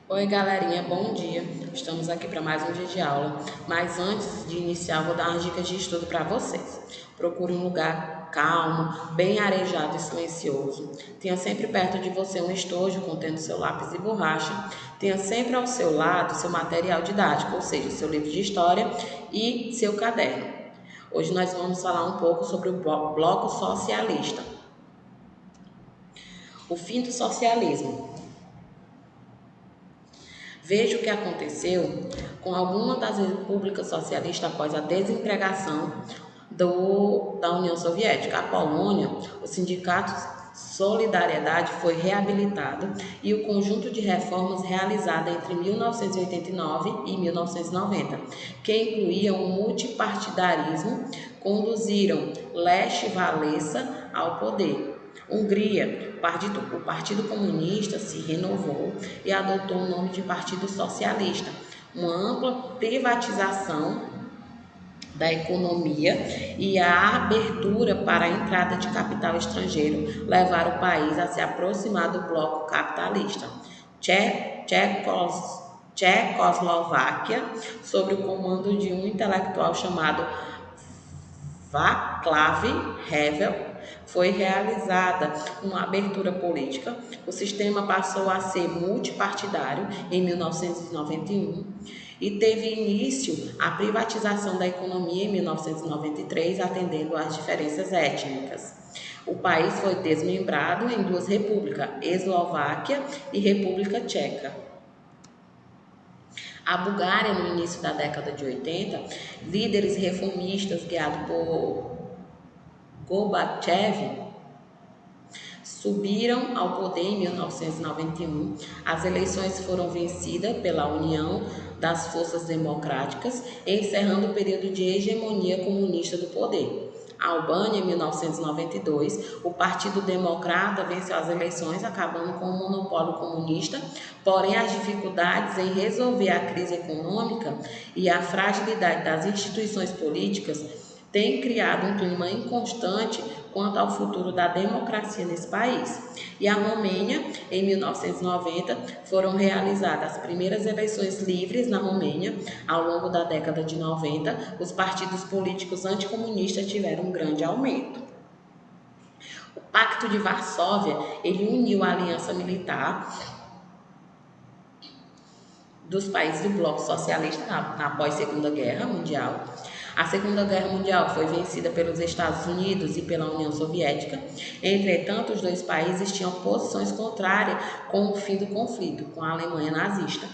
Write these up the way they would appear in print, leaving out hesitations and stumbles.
Oi, galerinha, bom dia. Estamos aqui para mais um dia de aula, mas antes de iniciar, vou dar umas dicas de estudo para vocês. Procure um lugar calmo, bem arejado e silencioso. Tenha sempre perto de você um estojo contendo seu lápis e borracha. Tenha sempre ao seu lado seu material didático, ou seja, seu livro de história e seu caderno. Hoje nós vamos falar um pouco sobre o Bloco Socialista. O fim do socialismo. Veja o que aconteceu com alguma das repúblicas socialistas após a desintegração da União Soviética. A Polônia, o Sindicato Solidariedade foi reabilitado e o conjunto de reformas realizado entre 1989 e 1990, que incluíam o multipartidarismo, conduziram Lech Walesa ao poder. Hungria, o Partido Comunista se renovou e adotou o nome de Partido Socialista. Uma ampla privatização da economia e a abertura para a entrada de capital estrangeiro levaram o país a se aproximar do bloco capitalista. Tchecoslováquia, sob o comando de um intelectual chamado Václav Havel, foi realizada uma abertura política. O sistema passou a ser multipartidário em 1991 e teve início a privatização da economia em 1993, atendendo às diferenças étnicas. O país foi desmembrado em duas repúblicas, Eslováquia e República Tcheca. A Bulgária, no início da década de 80, líderes reformistas guiados por Gorbachev subiram ao poder em 1991. As eleições foram vencidas pela União das Forças Democráticas, encerrando o período de hegemonia comunista do poder. A Albânia, em 1992, o Partido Democrata venceu as eleições, acabando com o monopólio comunista, porém as dificuldades em resolver a crise econômica e a fragilidade das instituições políticas têm criado um clima inconstante quanto ao futuro da democracia nesse país. E a Romênia, em 1990, foram realizadas as primeiras eleições livres na Romênia. Ao longo da década de 90, os partidos políticos anticomunistas tiveram um grande aumento. O Pacto de Varsóvia, ele uniu a aliança militar dos países do bloco socialista na pós-Segunda Guerra Mundial. A Segunda Guerra Mundial foi vencida pelos Estados Unidos e pela União Soviética. Entretanto, os dois países tinham posições contrárias com o fim do conflito, com a Alemanha nazista.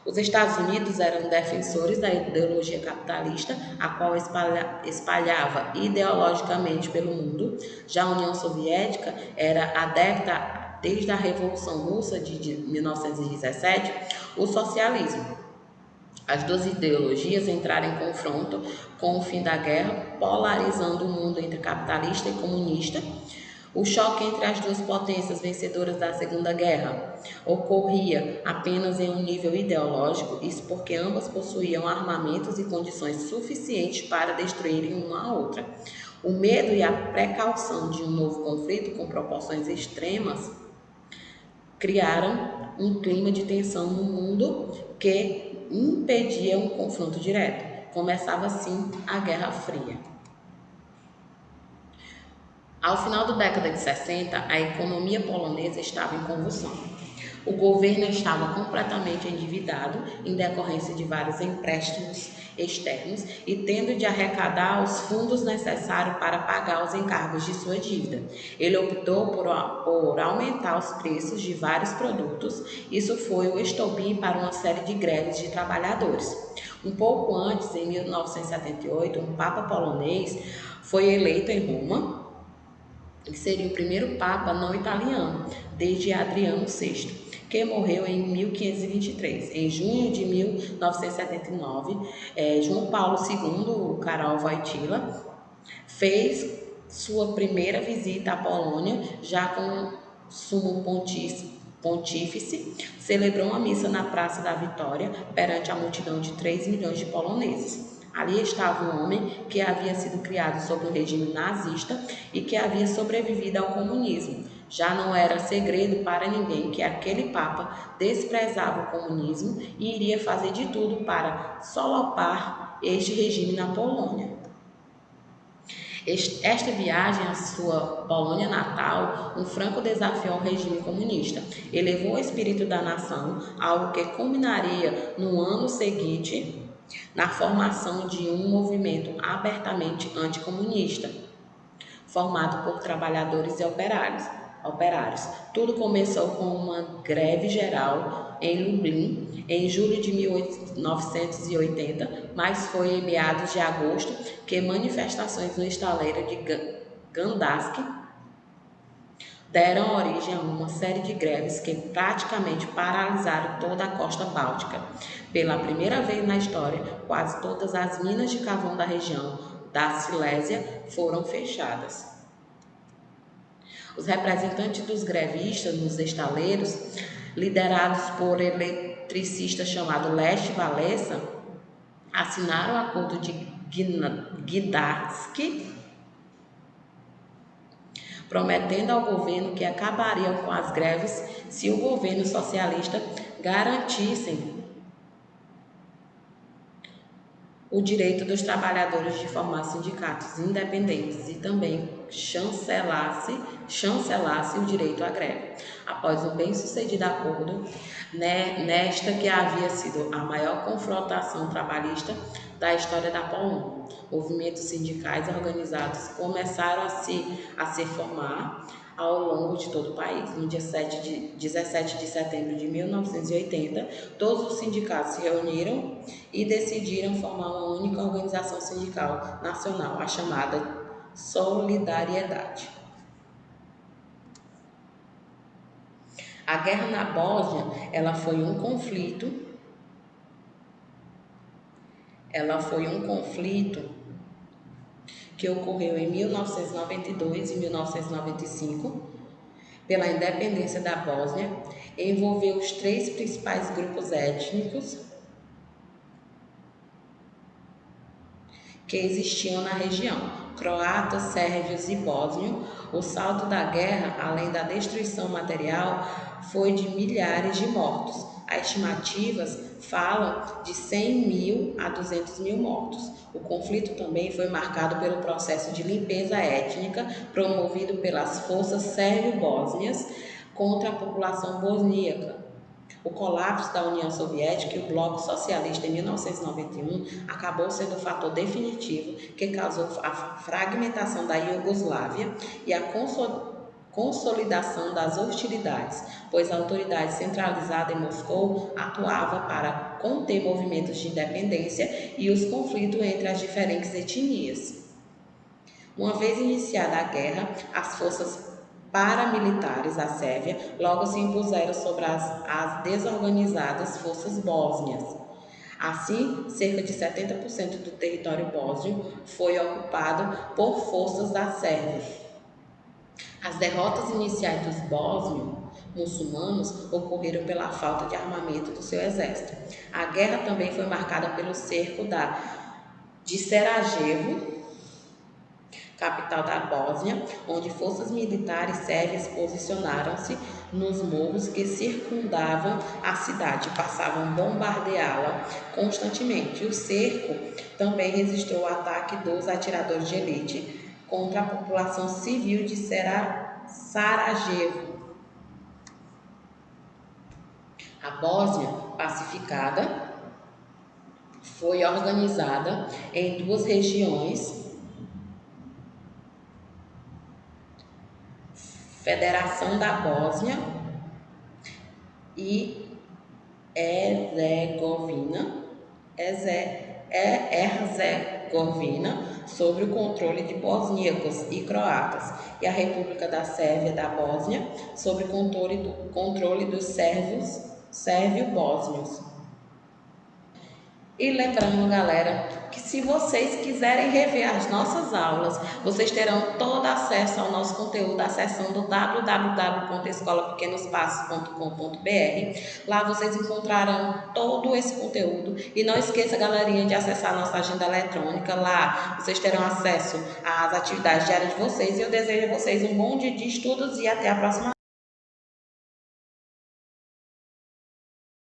Os Estados Unidos eram defensores da ideologia capitalista, a qual espalhava ideologicamente pelo mundo. Já a União Soviética era adepta, desde a Revolução Russa de 1917, o socialismo. As duas ideologias entraram em confronto com o fim da guerra, polarizando o mundo entre capitalista e comunista. O choque entre as duas potências vencedoras da Segunda Guerra ocorria apenas em um nível ideológico, isso porque ambas possuíam armamentos e condições suficientes para destruírem uma a outra. O medo e a precaução de um novo conflito com proporções extremas criaram um clima de tensão no mundo que impedia um confronto direto. Começava assim a Guerra Fria. Ao final da década de 60, a economia polonesa estava em convulsão. O governo estava completamente endividado em decorrência de vários empréstimos externos e tendo de arrecadar os fundos necessários para pagar os encargos de sua dívida. Ele optou por aumentar os preços de vários produtos. Isso foi o estopim para uma série de greves de trabalhadores. Um pouco antes, em 1978, um papa polonês foi eleito em Roma. Ele seria o primeiro papa não italiano, desde Adriano VI, que morreu em 1523. Em junho de 1979, João Paulo II, o Karol Wojtyła, fez sua primeira visita à Polônia, já com sumo pontífice, celebrou uma missa na Praça da Vitória perante a multidão de 3 milhões de poloneses. Ali estava um homem que havia sido criado sob o regime nazista e que havia sobrevivido ao comunismo. Já não era segredo para ninguém que aquele Papa desprezava o comunismo e iria fazer de tudo para solapar este regime na Polônia. Esta viagem à sua Polônia natal, um franco desafio ao regime comunista, elevou o espírito da nação, algo que culminaria no ano seguinte na formação de um movimento abertamente anticomunista, formado por trabalhadores e operários. Tudo começou com uma greve geral em Lublin em julho de 1980, mas foi em meados de agosto que manifestações no estaleiro de Gdansk deram origem a uma série de greves que praticamente paralisaram toda a costa báltica. Pela primeira vez na história, quase todas as minas de carvão da região da Silésia foram fechadas. Os representantes dos grevistas nos estaleiros, liderados por eletricista chamado Lech Walesa, assinaram o Acordo de Gdansk, prometendo ao governo que acabariam com as greves se o governo socialista garantissem o direito dos trabalhadores de formar sindicatos independentes e também chancelasse o direito à greve. Após um bem-sucedido acordo, nesta que havia sido a maior confrontação trabalhista da história da Polônia, movimentos sindicais organizados começaram a se formar ao longo de todo o país. No dia 17 de setembro de 1980, todos os sindicatos se reuniram e decidiram formar uma única organização sindical nacional, a chamada Solidariedade. A guerra na Bósnia, ela foi um conflito que ocorreu em 1992 e 1995, pela independência da Bósnia, envolveu os três principais grupos étnicos que existiam na região: croatas, sérvios e bósnios. O saldo da guerra, além da destruição material, foi de milhares de mortos. As estimativas falam de 100 mil a 200 mil mortos. O conflito também foi marcado pelo processo de limpeza étnica promovido pelas forças sérvio-bósnias contra a população bosníaca. O colapso da União Soviética e o Bloco Socialista em 1991 acabou sendo o fator definitivo que causou a fragmentação da Iugoslávia e a consolidação das hostilidades, pois a autoridade centralizada em Moscou atuava para conter movimentos de independência e os conflitos entre as diferentes etnias. Uma vez iniciada a guerra, as forças paramilitares da Sérvia logo se impuseram sobre as desorganizadas forças bósnias. Assim, cerca de 70% do território bósnio foi ocupado por forças da Sérvia. As derrotas iniciais dos bósnios muçulmanos ocorreram pela falta de armamento do seu exército. A guerra também foi marcada pelo cerco de Sarajevo, capital da Bósnia, onde forças militares sérvias posicionaram-se nos morros que circundavam a cidade e passavam a bombardeá-la constantemente. O cerco também registrou o ataque dos atiradores de elite contra a população civil de Sarajevo. A Bósnia pacificada foi organizada em duas regiões: Federação da Bósnia e Herzegovina, sob o controle de bosníacos e croatas, e a República da Sérvia da Bósnia, sob o controle dos sérvio-bósnios. E lembrando, galera, que se vocês quiserem rever as nossas aulas, vocês terão todo acesso ao nosso conteúdo acessando www.escolapequenospassos.com.br. Lá vocês encontrarão todo esse conteúdo. E não esqueça, galerinha, de acessar a nossa agenda eletrônica. Lá vocês terão acesso às atividades diárias de vocês. E eu desejo a vocês um bom dia de estudos e até a próxima.